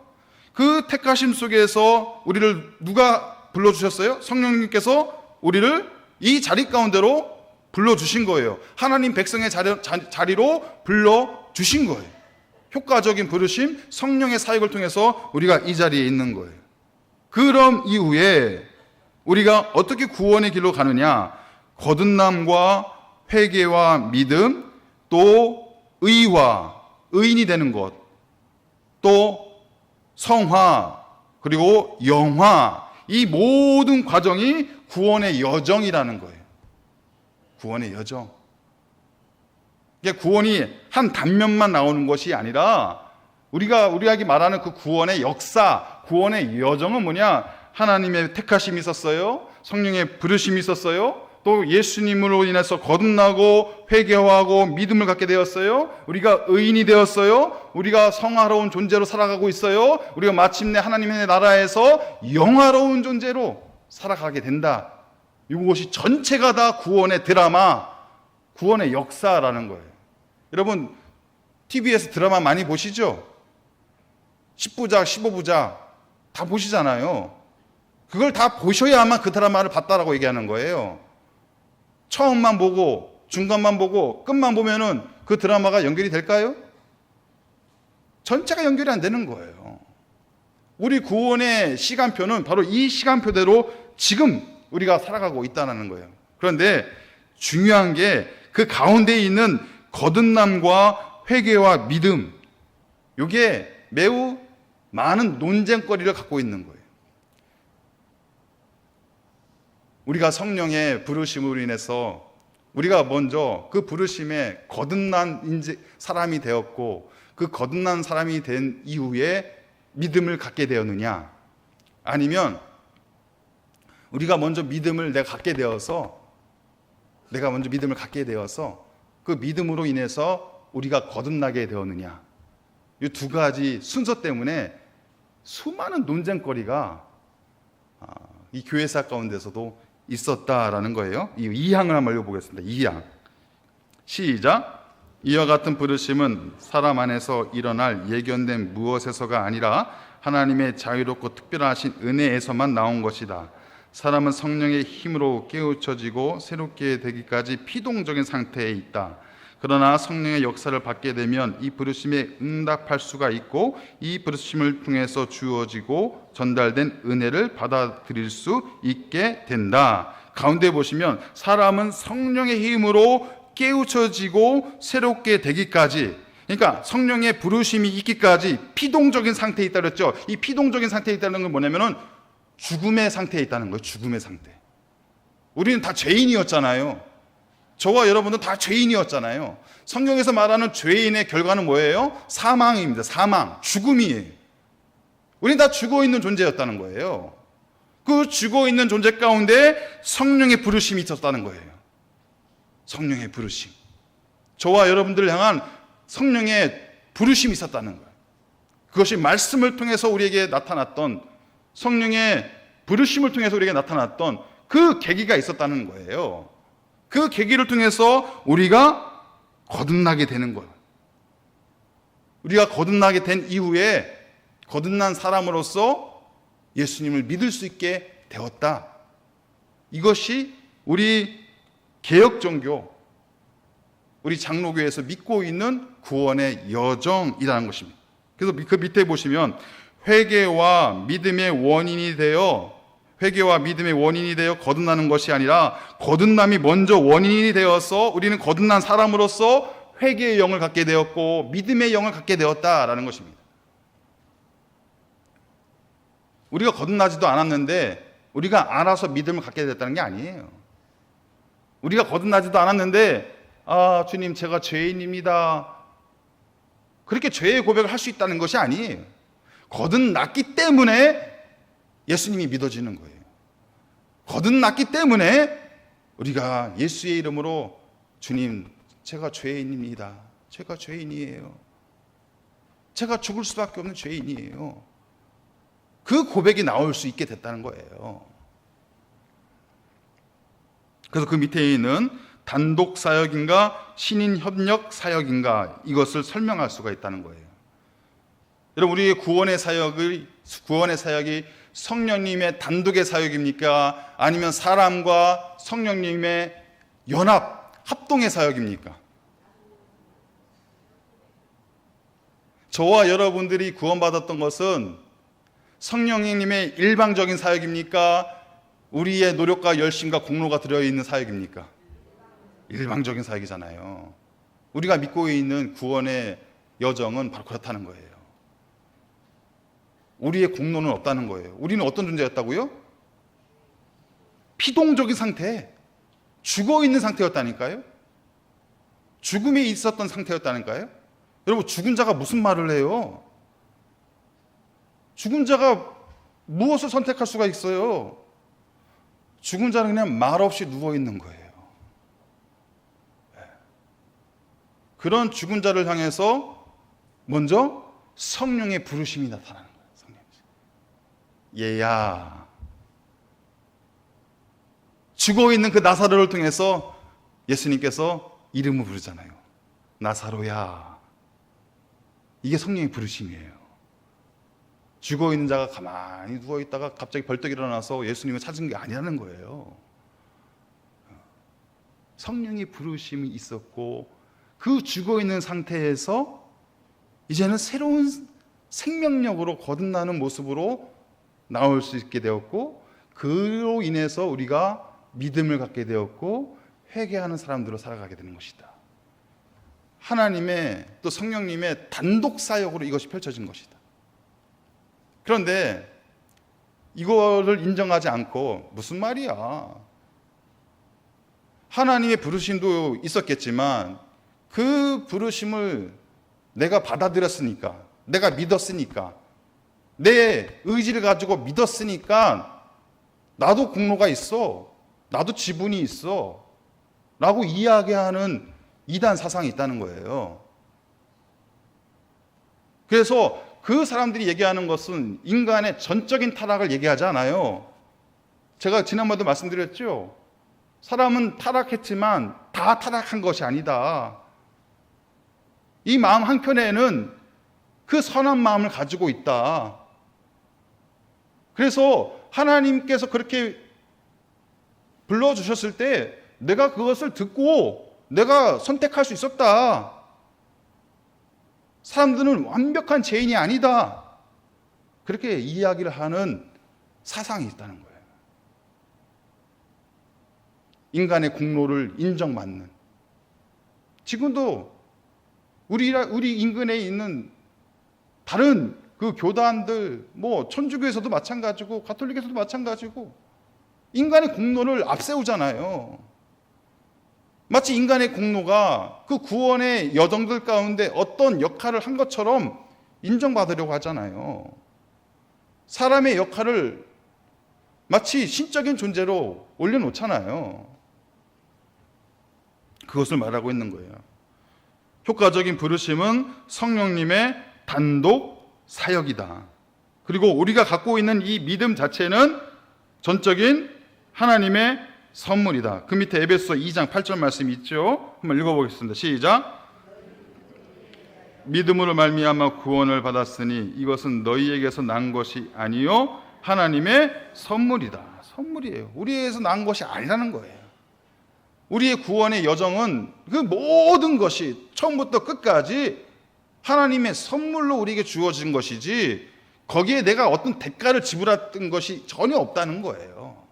S1: 그 택하심 속에서 우리를 누가 불러주셨어요? 성령님께서 우리를 이 자리 가운데로 불러주신 거예요. 하나님 백성의 자리로 불러주신 거예요. 효과적인 부르심, 성령의 사역을 통해서 우리가 이 자리에 있는 거예요. 그럼 이후에 우리가 어떻게 구원의 길로 가느냐? 거듭남과 회개와 믿음, 또 의와 의인이 되는 것, 또 성화, 그리고 영화, 이 모든 과정이 구원의 여정이라는 거예요. 구원의 여정. 이게 구원이 한 단면만 나오는 것이 아니라 우리에게 말하는 그 구원의 역사, 구원의 여정은 뭐냐? 하나님의 택하심이 있었어요. 성령의 부르심이 있었어요. 또 예수님으로 인해서 거듭나고 회개하고 믿음을 갖게 되었어요. 우리가 의인이 되었어요. 우리가 성화로운 존재로 살아가고 있어요. 우리가 마침내 하나님의 나라에서 영화로운 존재로 살아가게 된다. 이것이 전체가 다 구원의 드라마, 구원의 역사라는 거예요. 여러분, TV에서 드라마 많이 보시죠? 10부작, 15부작 다 보시잖아요. 그걸 다 보셔야만 그 드라마를 봤다라고 얘기하는 거예요. 처음만 보고 중간만 보고 끝만 보면은 그 드라마가 연결이 될까요? 전체가 연결이 안 되는 거예요. 우리 구원의 시간표는 바로 이 시간표대로 지금 우리가 살아가고 있다는 거예요. 그런데 중요한 게 그 가운데에 있는 거듭남과 회개와 믿음, 이게 매우 많은 논쟁거리를 갖고 있는 거예요. 우리가 성령의 부르심으로 인해서 우리가 먼저 그 부르심에 거듭난 사람이 되었고, 그 거듭난 사람이 된 이후에 믿음을 갖게 되었느냐, 아니면 우리가 먼저 믿음을 갖게 되어서 그 믿음으로 인해서 우리가 거듭나게 되었느냐, 이 두 가지 순서 때문에 수많은 논쟁거리가 이 교회사 가운데서도 있었다라는 거예요. 이 2항을 한번 읽어보겠습니다. 2항 시작. 이와 같은 부르심은 사람 안에서 일어날 예견된 무엇에서가 아니라 하나님의 자유롭고 특별하신 은혜에서만 나온 것이다. 사람은 성령의 힘으로 깨우쳐지고 새롭게 되기까지 피동적인 상태에 있다. 그러나 성령의 역사를 받게 되면 이 부르심에 응답할 수가 있고, 이 부르심을 통해서 주어지고 전달된 은혜를 받아들일 수 있게 된다. 가운데 보시면 사람은 성령의 힘으로 깨우쳐지고 새롭게 되기까지, 그러니까 성령의 부르심이 있기까지 피동적인 상태에 있다 그랬죠. 이 피동적인 상태에 있다는 건 뭐냐면은 죽음의 상태에 있다는 거예요. 죽음의 상태. 우리는 다 죄인이었잖아요. 저와 여러분도 다 죄인이었잖아요. 성경에서 말하는 죄인의 결과는 뭐예요? 사망입니다. 사망, 죽음이에요. 우리는 다 죽어 있는 존재였다는 거예요. 그 죽어 있는 존재 가운데 성령의 부르심이 있었다는 거예요. 성령의 부르심. 저와 여러분들을 향한 성령의 부르심이 있었다는 거예요. 그것이 말씀을 통해서 우리에게 나타났던, 성령의 부르심을 통해서 우리에게 나타났던 그 계기가 있었다는 거예요. 그 계기를 통해서 우리가 거듭나게 되는 거예요. 우리가 거듭나게 된 이후에 거듭난 사람으로서 예수님을 믿을 수 있게 되었다. 이것이 우리 개혁종교, 우리 장로교회에서 믿고 있는 구원의 여정이라는 것입니다. 그래서 그 밑에 보시면 회개와 믿음의 원인이 되어 거듭나는 것이 아니라 거듭남이 먼저 원인이 되어서 우리는 거듭난 사람으로서 회개의 영을 갖게 되었고 믿음의 영을 갖게 되었다라는 것입니다. 우리가 거듭나지도 않았는데 우리가 알아서 믿음을 갖게 됐다는 게 아니에요. 우리가 거듭나지도 않았는데 주님 제가 죄인입니다, 그렇게 죄의 고백을 할 수 있다는 것이 아니에요. 거듭났기 때문에 예수님이 믿어지는 거예요. 거듭났기 때문에 우리가 예수의 이름으로 주님 제가 죄인입니다, 제가 죄인이에요, 제가 죽을 수밖에 없는 죄인이에요, 그 고백이 나올 수 있게 됐다는 거예요. 그래서 그 밑에 있는 단독 사역인가 신인 협력 사역인가 이것을 설명할 수가 있다는 거예요. 여러분, 우리의 구원의 사역이 성령님의 단독의 사역입니까? 아니면 사람과 성령님의 합동의 사역입니까? 저와 여러분들이 구원받았던 것은 성령님의 일방적인 사역입니까? 우리의 노력과 열심과 공로가 들어있는 사역입니까? 일방적인 사역이잖아요. 우리가 믿고 있는 구원의 여정은 바로 그렇다는 거예요. 우리의 공로는 없다는 거예요. 우리는 어떤 존재였다고요? 피동적인 상태, 죽어있는 상태였다니까요. 죽음에 있었던 상태였다니까요. 여러분, 죽은 자가 무슨 말을 해요? 죽은 자가 무엇을 선택할 수가 있어요? 죽은 자는 그냥 말없이 누워있는 거예요. 그런 죽은 자를 향해서 먼저 성령의 부르심이 나타나는 거예요. 얘야, 죽어있는 그 나사로를 통해서 예수님께서 이름을 부르잖아요. 나사로야. 이게 성령의 부르심이에요. 죽어있는 자가 가만히 누워있다가 갑자기 벌떡 일어나서 예수님을 찾은 게 아니라는 거예요. 성령의 부르심이 있었고 그 죽어있는 상태에서 이제는 새로운 생명력으로 거듭나는 모습으로 나올 수 있게 되었고, 그로 인해서 우리가 믿음을 갖게 되었고 회개하는 사람들로 살아가게 되는 것이다. 하나님의 또 성령님의 단독 사역으로 이것이 펼쳐진 것이다. 그런데 이거를 인정하지 않고 무슨 말이야, 하나님의 부르심도 있었겠지만 그 부르심을 내가 받아들였으니까, 내가 믿었으니까, 내 의지를 가지고 믿었으니까 나도 공로가 있어, 나도 지분이 있어 라고 이야기하는 이단 사상이 있다는 거예요. 그래서 그 사람들이 얘기하는 것은 인간의 전적인 타락을 얘기하지 않아요. 제가 지난번에도 말씀드렸죠. 사람은 타락했지만 다 타락한 것이 아니다. 이 마음 한켠에는 그 선한 마음을 가지고 있다. 그래서 하나님께서 그렇게 불러주셨을 때 내가 그것을 듣고 내가 선택할 수 있었다. 사람들은 완벽한 죄인이 아니다. 그렇게 이야기를 하는 사상이 있다는 거예요. 인간의 공로를 인정받는. 지금도 우리 인근에 있는 다른 그 교단들, 천주교에서도 마찬가지고 가톨릭에서도 마찬가지고 인간의 공로를 앞세우잖아요. 마치 인간의 공로가 그 구원의 여정들 가운데 어떤 역할을 한 것처럼 인정받으려고 하잖아요. 사람의 역할을 마치 신적인 존재로 올려놓잖아요. 그것을 말하고 있는 거예요. 효과적인 부르심은 성령님의 단독 사역이다. 그리고 우리가 갖고 있는 이 믿음 자체는 전적인 하나님의 선물이다. 그 밑에 에베소서 2장 8절 말씀이 있죠. 한번 읽어보겠습니다. 시작. 믿음으로 말미암아 구원을 받았으니 이것은 너희에게서 난 것이 아니요 하나님의 선물이다. 선물이에요. 우리에게서 난 것이 아니라는 거예요. 우리의 구원의 여정은 그 모든 것이 처음부터 끝까지 하나님의 선물로 우리에게 주어진 것이지 거기에 내가 어떤 대가를 지불했던 것이 전혀 없다는 거예요.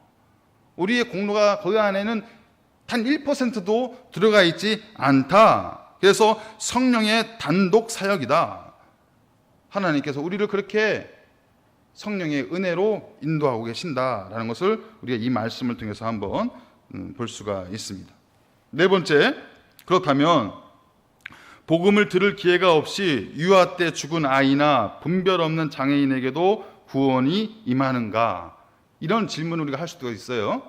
S1: 우리의 공로가 거기 안에는 단 1%도 들어가 있지 않다. 그래서 성령의 단독 사역이다. 하나님께서 우리를 그렇게 성령의 은혜로 인도하고 계신다라는 것을 우리가 이 말씀을 통해서 한번 볼 수가 있습니다. 네 번째, 그렇다면 복음을 들을 기회가 없이 유아 때 죽은 아이나 분별 없는 장애인에게도 구원이 임하는가? 이런 질문을 우리가 할 수도 있어요.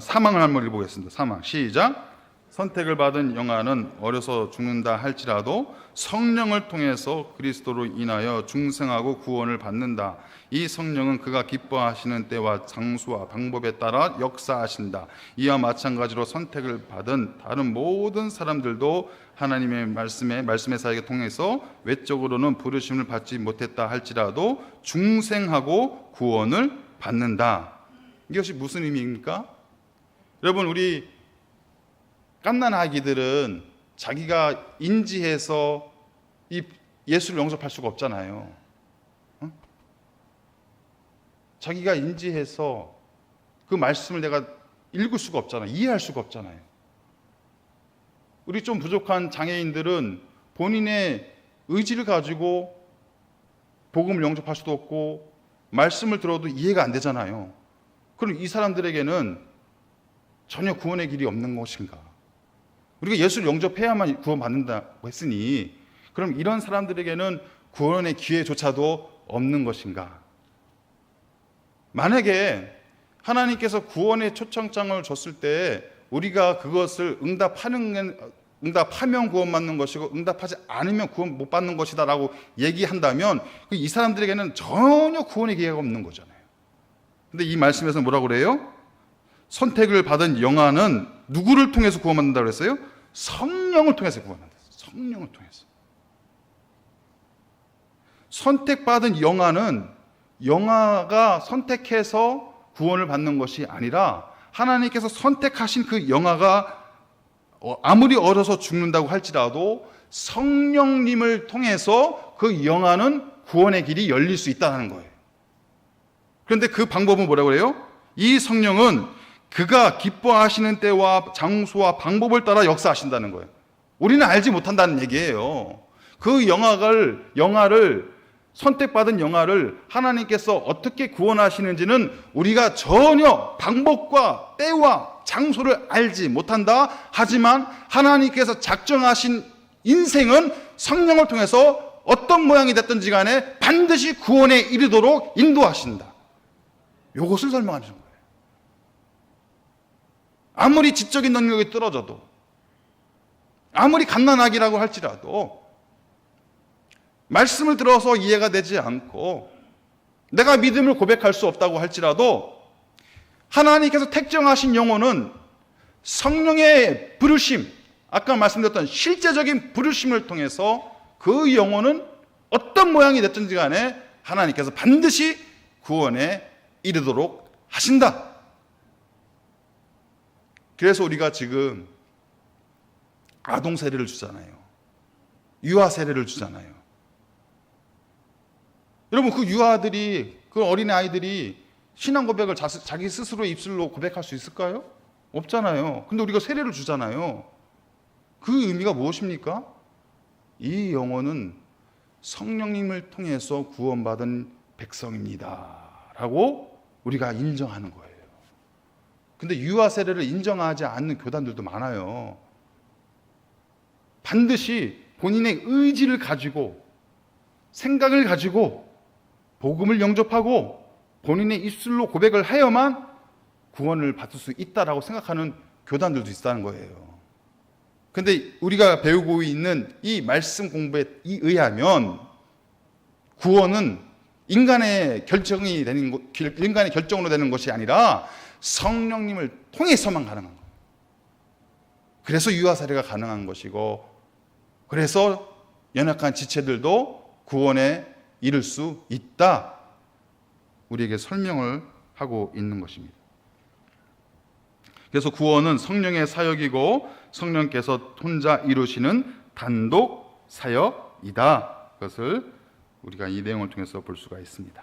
S1: 사망을 한번 읽어보겠습니다. 사망 시작. 선택을 받은 영아는 어려서 죽는다 할지라도 성령을 통해서 그리스도로 인하여 중생하고 구원을 받는다. 이 성령은 그가 기뻐하시는 때와 장소와 방법에 따라 역사하신다. 이와 마찬가지로 선택을 받은 다른 모든 사람들도 하나님의 말씀의 사역에 통해서 외적으로는 부르심을 받지 못했다 할지라도 중생하고 구원을 받는다. 이것이 무슨 의미입니까? 여러분, 우리 갓난 아기들은 자기가 인지해서 이 예수를 영접할 수가 없잖아요. 자기가 인지해서 그 말씀을 내가 읽을 수가 없잖아요. 이해할 수가 없잖아요. 우리 좀 부족한 장애인들은 본인의 의지를 가지고 복음을 영접할 수도 없고 말씀을 들어도 이해가 안 되잖아요. 그럼 이 사람들에게는 전혀 구원의 길이 없는 것인가? 우리가 예수를 영접해야만 구원받는다고 했으니 그럼 이런 사람들에게는 구원의 기회조차도 없는 것인가? 만약에 하나님께서 구원의 초청장을 줬을 때 우리가 그것을 응답하면 구원받는 것이고 응답하지 않으면 구원 못 받는 것이다 라고 얘기한다면 이 사람들에게는 전혀 구원의 기회가 없는 거잖아요. 근데 이 말씀에서 뭐라고 그래요? 선택을 받은 영아는 누구를 통해서 구원받는다고 그랬어요? 성령을 통해서 구원한다. 성령을 통해서. 선택받은 영아는 영아가 선택해서 구원을 받는 것이 아니라 하나님께서 선택하신 그 영아가 아무리 어려서 죽는다고 할지라도 성령님을 통해서 그 영아는 구원의 길이 열릴 수 있다는 거예요. 그런데 그 방법은 뭐라고 그래요? 이 성령은 그가 기뻐하시는 때와 장소와 방법을 따라 역사하신다는 거예요. 우리는 알지 못한다는 얘기예요. 그 영아를 선택받은 영아를 하나님께서 어떻게 구원하시는지는 우리가 전혀 방법과 때와 장소를 알지 못한다. 하지만 하나님께서 작정하신 인생은 성령을 통해서 어떤 모양이 됐든지 간에 반드시 구원에 이르도록 인도하신다. 이것을 설명하는 거예요. 아무리 지적인 능력이 떨어져도, 아무리 갓난아기라고 할지라도 말씀을 들어서 이해가 되지 않고 내가 믿음을 고백할 수 없다고 할지라도 하나님께서 택정하신 영혼은 성령의 부르심, 아까 말씀드렸던 실제적인 부르심을 통해서 그 영혼은 어떤 모양이 됐든지 간에 하나님께서 반드시 구원에 이르도록 하신다. 그래서 우리가 지금 아동 세례를 주잖아요. 유아 세례를 주잖아요. 여러분, 그 유아들이, 그 어린애 아이들이 신앙 고백을 자기 스스로의 입술로 고백할 수 있을까요? 없잖아요. 근데 우리가 세례를 주잖아요. 그 의미가 무엇입니까? 이 영혼은 성령님을 통해서 구원받은 백성입니다 라고 우리가 인정하는 거예요. 근데 유아 세례를 인정하지 않는 교단들도 많아요. 반드시 본인의 의지를 가지고, 생각을 가지고 복음을 영접하고 본인의 입술로 고백을 하여만 구원을 받을 수 있다라고 생각하는 교단들도 있다는 거예요. 근데 우리가 배우고 있는 이 말씀 공부에 의하면 구원은 인간의 결정으로 되는 것이 아니라 성령님을 통해서만 가능한 거예요. 그래서 유아 세례가 가능한 것이고, 그래서 연약한 지체들도 구원에 이를 수 있다. 우리에게 설명을 하고 있는 것입니다. 그래서 구원은 성령의 사역이고 성령께서 혼자 이루시는 단독 사역이다. 그것을 우리가 이 내용을 통해서 볼 수가 있습니다.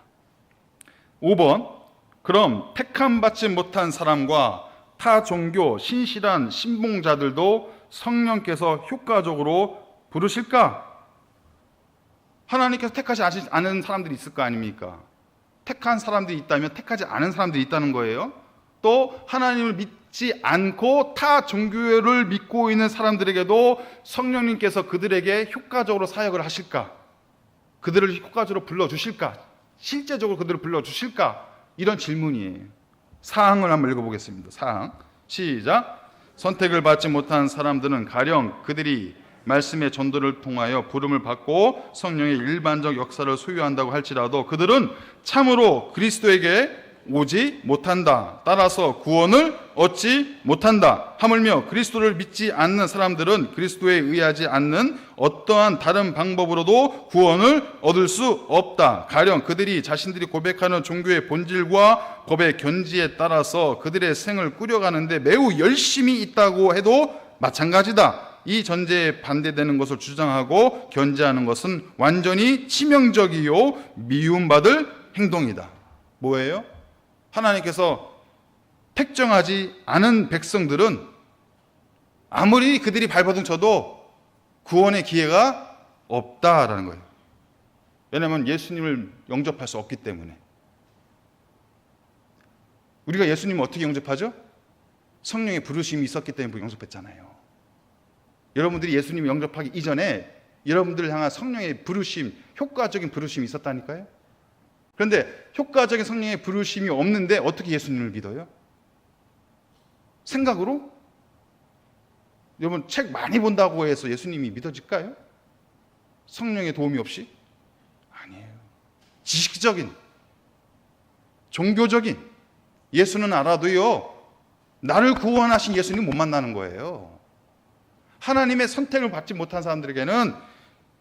S1: 5번, 그럼 택함 받지 못한 사람과 타 종교 신실한 신봉자들도 성령께서 효과적으로 부르실까? 하나님께서 택하지 않은 사람들이 있을 거 아닙니까? 택한 사람들이 있다면 택하지 않은 사람들이 있다는 거예요. 또 하나님을 믿지 않고 타 종교를 믿고 있는 사람들에게도 성령님께서 그들에게 효과적으로 사역을 하실까? 그들을 효과적으로 불러주실까? 실제적으로 그들을 불러주실까? 이런 질문이에요. 사항을 한번 읽어보겠습니다. 사항 시작. 선택을 받지 못한 사람들은 가령 그들이 말씀의 전도를 통하여 부름을 받고 성령의 일반적 역사를 소유한다고 할지라도 그들은 참으로 그리스도에게 오지 못한다. 따라서 구원을 얻지 못한다. 하물며 그리스도를 믿지 않는 사람들은 그리스도에 의하지 않는 어떠한 다른 방법으로도 구원을 얻을 수 없다. 가령 그들이 자신들이 고백하는 종교의 본질과 법의 견지에 따라서 그들의 생을 꾸려가는데 매우 열심히 있다고 해도 마찬가지다. 이 전제에 반대되는 것을 주장하고 견지하는 것은 완전히 치명적이요 미움받을 행동이다. 뭐예요? 하나님께서 택정하지 않은 백성들은 아무리 그들이 발버둥 쳐도 구원의 기회가 없다라는 거예요. 왜냐하면 예수님을 영접할 수 없기 때문에. 우리가 예수님을 어떻게 영접하죠? 성령의 부르심이 있었기 때문에 영접했잖아요. 여러분들이 예수님 영접하기 이전에 여러분들을 향한 성령의 부르심, 효과적인 부르심이 있었다니까요. 그런데 효과적인 성령의 부르심이 없는데 어떻게 예수님을 믿어요? 생각으로? 여러분 책 많이 본다고 해서 예수님이 믿어질까요? 성령의 도움이 없이? 아니에요. 지식적인, 종교적인 예수는 알아도요, 나를 구원하신 예수님 못 만나는 거예요. 하나님의 선택을 받지 못한 사람들에게는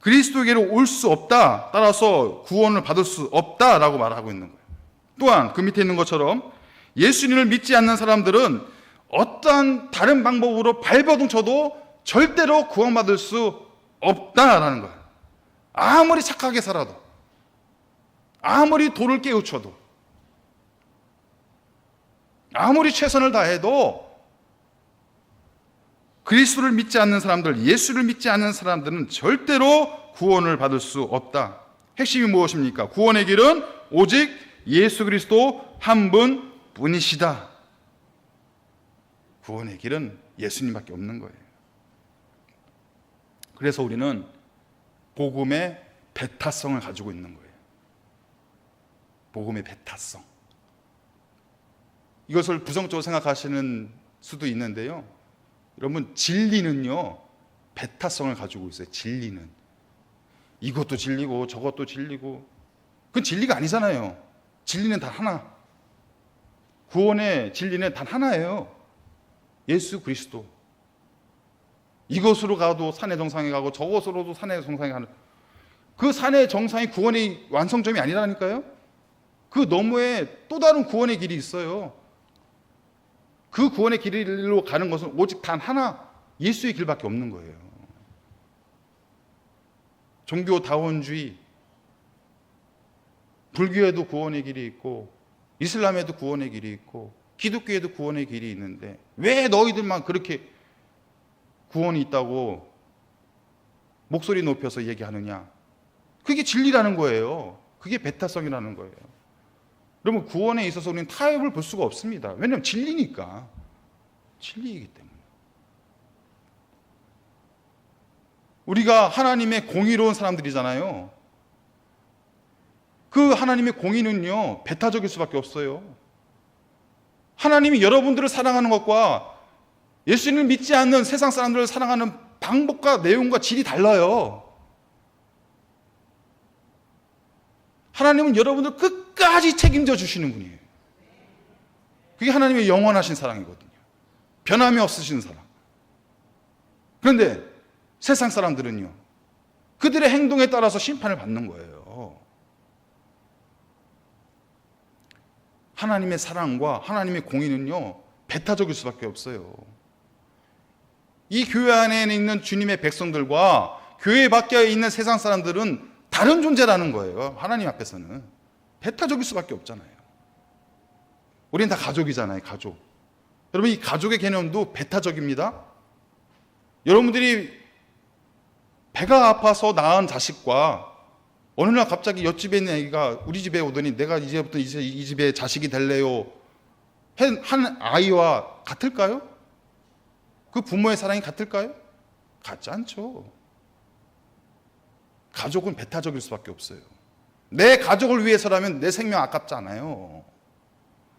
S1: 그리스도에게로 올 수 없다. 따라서 구원을 받을 수 없다라고 말하고 있는 거예요. 또한 그 밑에 있는 것처럼 예수님을 믿지 않는 사람들은 어떠한 다른 방법으로 발버둥 쳐도 절대로 구원받을 수 없다라는 거예요. 아무리 착하게 살아도, 아무리 도를 깨우쳐도, 아무리 최선을 다해도 그리스도를 믿지 않는 사람들, 예수를 믿지 않는 사람들은 절대로 구원을 받을 수 없다. 핵심이 무엇입니까? 구원의 길은 오직 예수 그리스도 한 분뿐이시다. 구원의 길은 예수님밖에 없는 거예요. 그래서 우리는 복음의 배타성을 가지고 있는 거예요. 복음의 배타성. 이것을 부정적으로 생각하시는 수도 있는데요. 여러분, 진리는요, 배타성을 가지고 있어요. 진리는. 이것도 진리고 저것도 진리고. 그건 진리가 아니잖아요. 진리는 단 하나. 구원의 진리는 단 하나예요. 예수 그리스도. 이것으로 가도 산의 정상에 가고 저것으로도 산의 정상에 가는, 그 산의 정상이 구원의 완성점이 아니라니까요. 그 너머에 또 다른 구원의 길이 있어요. 그 구원의 길로 가는 것은 오직 단 하나, 예수의 길밖에 없는 거예요. 종교다원주의, 불교에도 구원의 길이 있고 이슬람에도 구원의 길이 있고 기독교에도 구원의 길이 있는데 왜 너희들만 그렇게 구원이 있다고 목소리 높여서 얘기하느냐? 그게 진리라는 거예요. 그게 배타성이라는 거예요. 그러면 구원에 있어서 우리는 타협을 볼 수가 없습니다. 왜냐하면 진리니까. 진리이기 때문에. 우리가 하나님의 공의로운 사람들이잖아요. 그 하나님의 공의는요, 배타적일 수밖에 없어요. 하나님이 여러분들을 사랑하는 것과 예수님을 믿지 않는 세상 사람들을 사랑하는 방법과 내용과 질이 달라요. 하나님은 여러분들 끝까지 책임져 주시는 분이에요. 그게 하나님의 영원하신 사랑이거든요. 변함이 없으신 사랑. 그런데 세상 사람들은요, 그들의 행동에 따라서 심판을 받는 거예요. 하나님의 사랑과 하나님의 공의는요, 배타적일 수밖에 없어요. 이 교회 안에 있는 주님의 백성들과 교회 밖에 있는 세상 사람들은 다른 존재라는 거예요. 하나님 앞에서는 배타적일 수밖에 없잖아요. 우리는 다 가족이잖아요. 가족. 여러분, 이 가족의 개념도 배타적입니다. 여러분들이 배가 아파서 낳은 자식과 어느 날 갑자기 옆집에 있는 애기가 우리 집에 오더니 내가 이제부터 이 집에 자식이 될래요 한 아이와 같을까요? 그 부모의 사랑이 같을까요? 같지 않죠. 가족은 배타적일 수밖에 없어요. 내 가족을 위해서라면 내 생명 아깝지 않아요.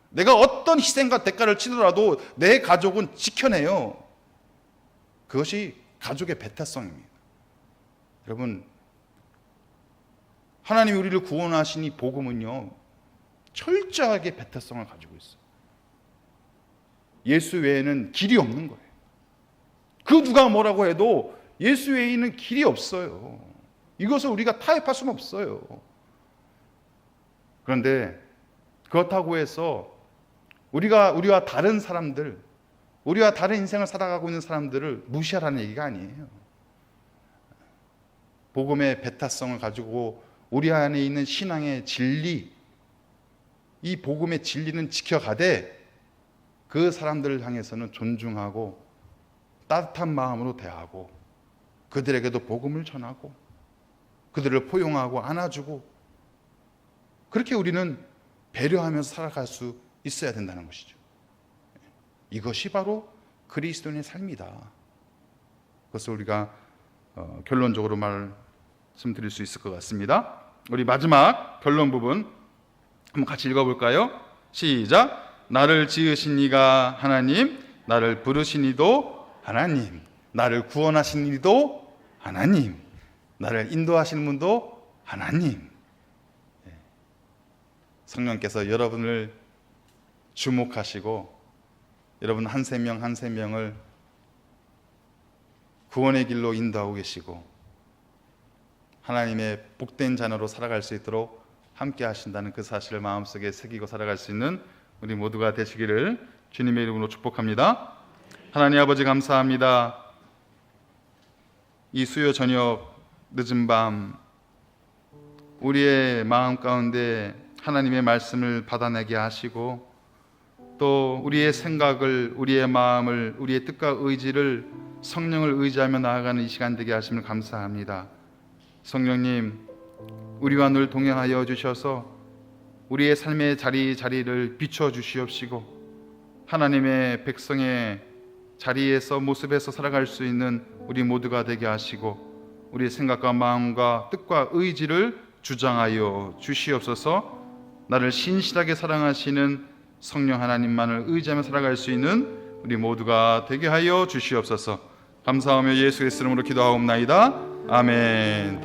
S1: 내가 어떤 희생과 대가를 치더라도 내 가족은 지켜내요. 그것이 가족의 배타성입니다. 여러분, 하나님이 우리를 구원하신 이 복음은요, 철저하게 배타성을 가지고 있어요. 예수 외에는 길이 없는 거예요. 그 누가 뭐라고 해도 예수 외에는 길이 없어요. 이것을 우리가 타협할 수는 없어요. 그런데 그렇다고 해서 우리와 다른 사람들, 우리와 다른 인생을 살아가고 있는 사람들을 무시하라는 얘기가 아니에요. 복음의 배타성을 가지고 우리 안에 있는 신앙의 진리, 이 복음의 진리는 지켜가되 그 사람들을 향해서는 존중하고 따뜻한 마음으로 대하고 그들에게도 복음을 전하고 그들을 포용하고 안아주고 그렇게 우리는 배려하면서 살아갈 수 있어야 된다는 것이죠. 이것이 바로 그리스도인의 삶이다. 그것을 우리가 결론적으로 말씀드릴 수 있을 것 같습니다. 우리 마지막 결론 부분 한번 같이 읽어볼까요? 시작. 나를 지으신 이가 하나님, 나를 부르신 이도 하나님, 나를 구원하신 이도 하나님, 나를 인도하시는 분도 하나님. 성령께서 여러분을 주목하시고 여러분 한 세 명 한 세 명을 구원의 길로 인도하고 계시고 하나님의 복된 자녀로 살아갈 수 있도록 함께 하신다는 그 사실을 마음속에 새기고 살아갈 수 있는 우리 모두가 되시기를 주님의 이름으로 축복합니다. 하나님 아버지 감사합니다. 이 수요 저녁 늦은 밤 우리의 마음 가운데 하나님의 말씀을 받아내게 하시고 또 우리의 생각을, 우리의 마음을, 우리의 뜻과 의지를 성령을 의지하며 나아가는 이 시간 되게 하심을 감사합니다. 성령님, 우리와 늘 동행하여 주셔서 우리의 삶의 자리를 비춰 주시옵시고 하나님의 백성의 자리에서 모습에서 살아갈 수 있는 우리 모두가 되게 하시고 우리의 생각과 마음과 뜻과 의지를 주장하여 주시옵소서. 나를 신실하게 사랑하시는 성령 하나님만을 의지하며 살아갈 수 있는 우리 모두가 되게 하여 주시옵소서. 감사하며 예수의 이름으로 기도하옵나이다. 아멘.